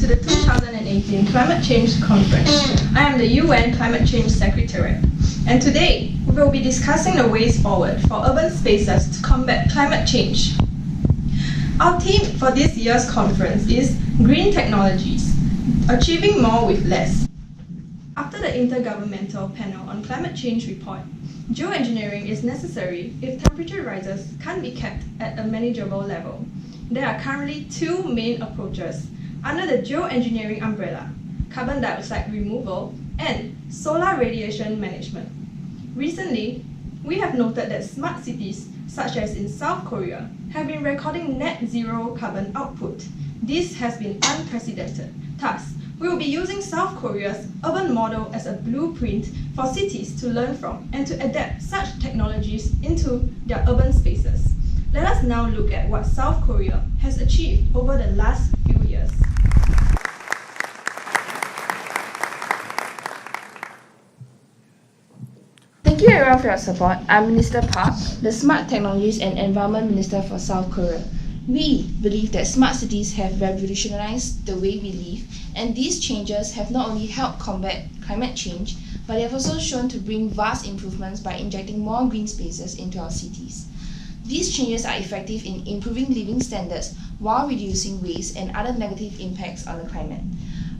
to the 2018 Climate Change Conference. I am the UN Climate Change Secretary, and today we will be discussing the ways forward for urban spaces to combat climate change. Our theme for this year's conference is Green Technologies, Achieving More with Less. After the Intergovernmental Panel on Climate Change report, geoengineering is necessary if temperature rises can't be kept at a manageable level. There are currently two main approaches under the geoengineering umbrella: carbon dioxide removal and solar radiation management. Recently, we have noted that smart cities, such as in South Korea, have been recording net zero carbon output. This has been unprecedented. Thus, we will be using South Korea's urban model as a blueprint for cities to learn from and to adapt such technologies into their urban spaces. Let us now look at what South Korea has achieved over the last few years. Thank you everyone for your support. I'm Minister Park, the Smart Technologies and Environment Minister for South Korea. We believe that smart cities have revolutionized the way we live, and these changes have not only helped combat climate change, but they have also shown to bring vast improvements by injecting more green spaces into our cities. These changes are effective in improving living standards while reducing waste and other negative impacts on the climate.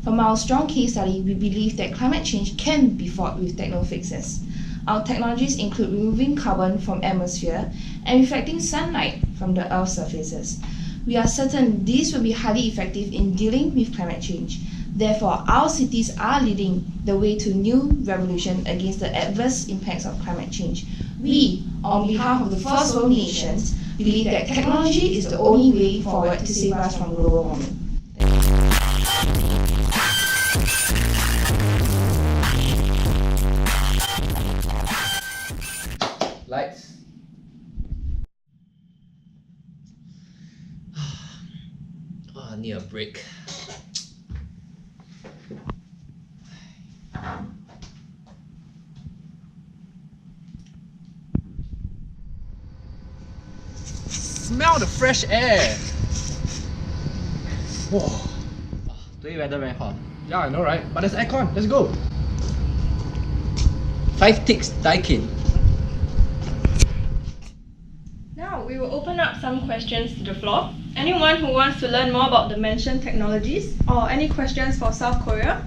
From our strong case study, we believe that climate change can be fought with techno-fixes. Our technologies include removing carbon from atmosphere and reflecting sunlight from the Earth's surfaces. We are certain these will be highly effective in dealing with climate change. Therefore, our cities are leading the way to new revolution against the adverse impacts of climate change. We, on behalf of the First World Nations, believe that technology is the only way forward to save us from global warming. Lights. I need a break. Smell the fresh air. Whoa. Today weather very hot. Yeah, I know, right? But there's aircon. Let's go. 5 ticks Daikin. Now we will open up some questions to the floor. Anyone who wants to learn more about the mentioned technologies or any questions for South Korea?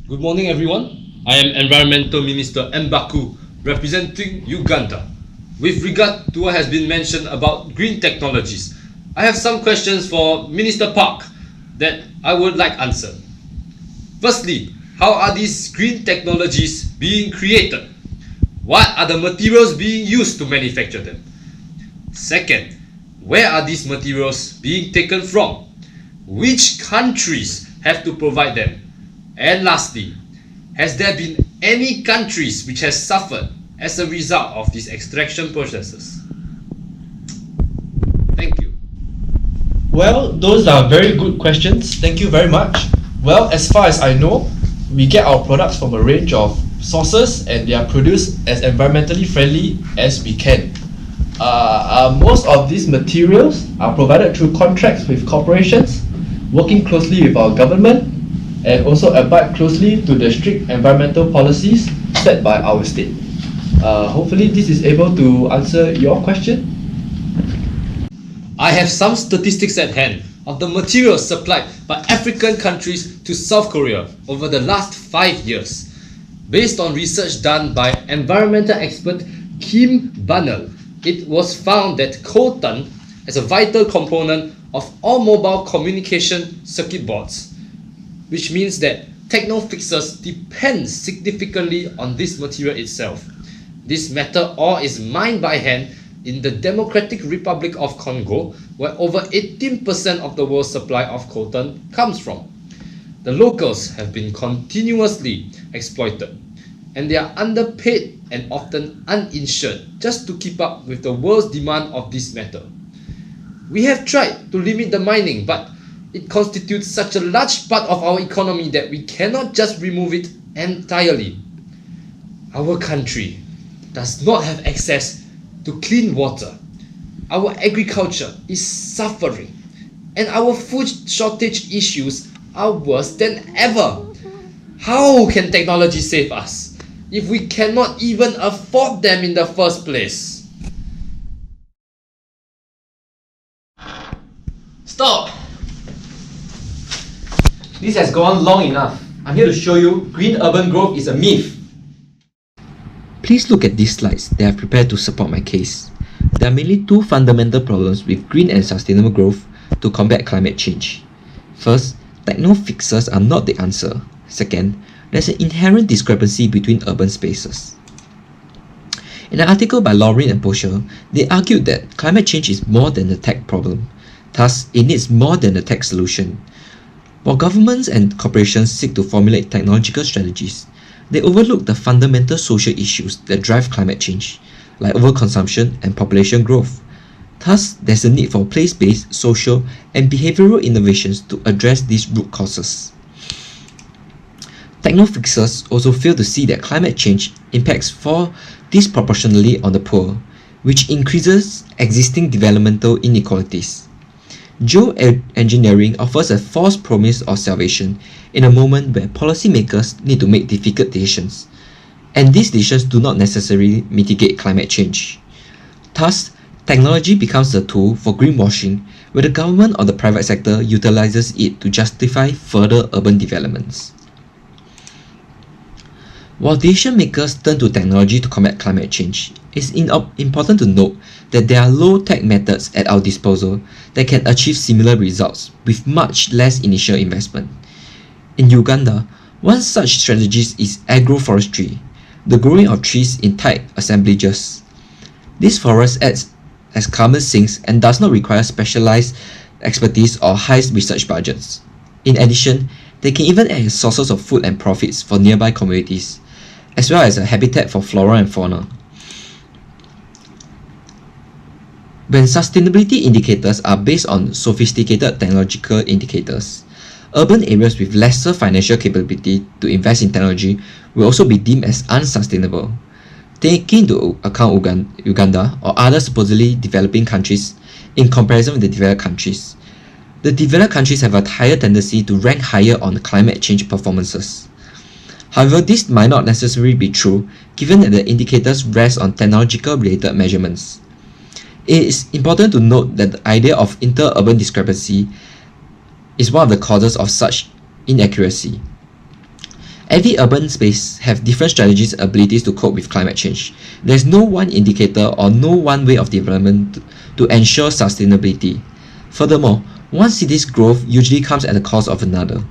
Good morning, everyone. I am Environmental Minister Mbaku, representing Uganda. With regard to what has been mentioned about green technologies, I have some questions for Minister Park that I would like answered. Firstly, how are these green technologies being created? What are the materials being used to manufacture them? Second, where are these materials being taken from? Which countries have to provide them? And lastly, has there been any countries which has suffered as a result of these extraction processes? Thank you. Well, those are very good questions. Thank you very much. Well, as far as I know, we get our products from a range of sources and they are produced as environmentally friendly as we can. Most of these materials are provided through contracts with corporations, working closely with our government, and also abide closely to the strict environmental policies set by our state. Hopefully this is able to answer your question. I have some statistics at hand of the materials supplied by African countries to South Korea over the last 5 years. Based on research done by environmental expert Kim Bunnell, it was found that coltan is a vital component of all mobile communication circuit boards, which means that Techno-fixes depends significantly on this material itself. This metal ore is mined by hand in the Democratic Republic of Congo, where over 18% of the world's supply of coltan comes from. The locals have been continuously exploited, and they are underpaid and often uninsured just to keep up with the world's demand of this metal. We have tried to limit the mining, but it constitutes such a large part of our economy that we cannot just remove it entirely. Our country does not have access to clean water. Our agriculture is suffering, and our food shortage issues are worse than ever. How can technology save us if we cannot even afford them in the first place? Stop! This has gone long enough. I'm here to show you green urban growth is a myth. Please look at these slides that I've prepared to support my case. There are mainly two fundamental problems with green and sustainable growth to combat climate change. First, techno-fixes are not the answer. Second, there's an inherent discrepancy between urban spaces. In an article by Lauren and Pocher, they argued that climate change is more than a tech problem. Thus, it needs more than a tech solution. While governments and corporations seek to formulate technological strategies, they overlook the fundamental social issues that drive climate change, like overconsumption and population growth. Thus, there's a need for place-based, social, and behavioral innovations to address these root causes. Techno-fixes also fail to see that climate change impacts fall disproportionately on the poor, which increases existing developmental inequalities. Geoengineering offers a false promise of salvation in a moment where policymakers need to make difficult decisions, and these decisions do not necessarily mitigate climate change. Thus, technology becomes a tool for greenwashing, where the government or the private sector utilizes it to justify further urban developments. While decision makers turn to technology to combat climate change, it's important to note that there are low-tech methods at our disposal that can achieve similar results with much less initial investment. In Uganda, one such strategy is agroforestry, the growing of trees in tight assemblages. This forest acts as carbon sinks and does not require specialized expertise or high research budgets. In addition, they can even act as sources of food and profits for nearby communities, as well as a habitat for flora and fauna. When sustainability indicators are based on sophisticated technological indicators, urban areas with lesser financial capability to invest in technology will also be deemed as unsustainable. Taking into account Uganda or other supposedly developing countries in comparison with the developed countries, the developed countries have a higher tendency to rank higher on climate change performances. However, this might not necessarily be true given that the indicators rest on technological related measurements. It is important to note that the idea of interurban discrepancy is one of the causes of such inaccuracy. Every urban space have different strategies and abilities to cope with climate change. There is no one indicator or no one way of development to ensure sustainability. Furthermore, one city's growth usually comes at the cost of another.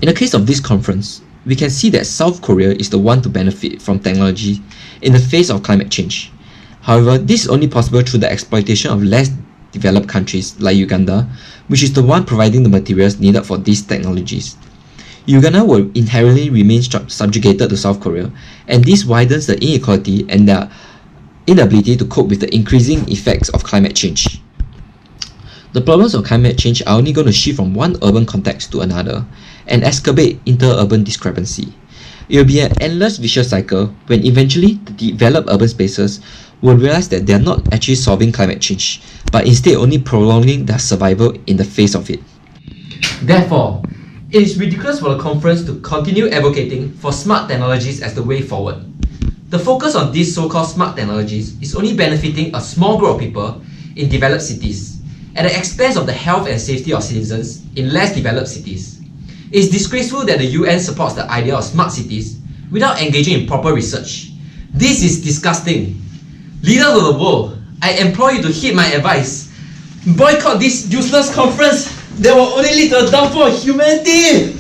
In the case of this conference, we can see that South Korea is the one to benefit from technology in the face of climate change. However, this is only possible through the exploitation of less developed countries like Uganda, which is the one providing the materials needed for these technologies. Uganda will inherently remain subjugated to South Korea, and this widens the inequality and their inability to cope with the increasing effects of climate change. The problems of climate change are only going to shift from one urban context to another and exacerbate interurban discrepancy. It will be an endless vicious cycle when eventually the developed urban spaces will realize that they are not actually solving climate change, but instead only prolonging their survival in the face of it. Therefore, it is ridiculous for the conference to continue advocating for smart technologies as the way forward. The focus on these so-called smart technologies is only benefiting a small group of people in developed cities, at the expense of the health and safety of citizens in less developed cities. It is disgraceful that the UN supports the idea of smart cities without engaging in proper research. This is disgusting. Leaders of the world, I implore you to heed my advice. Boycott this useless conference that will only lead to a downfall of humanity!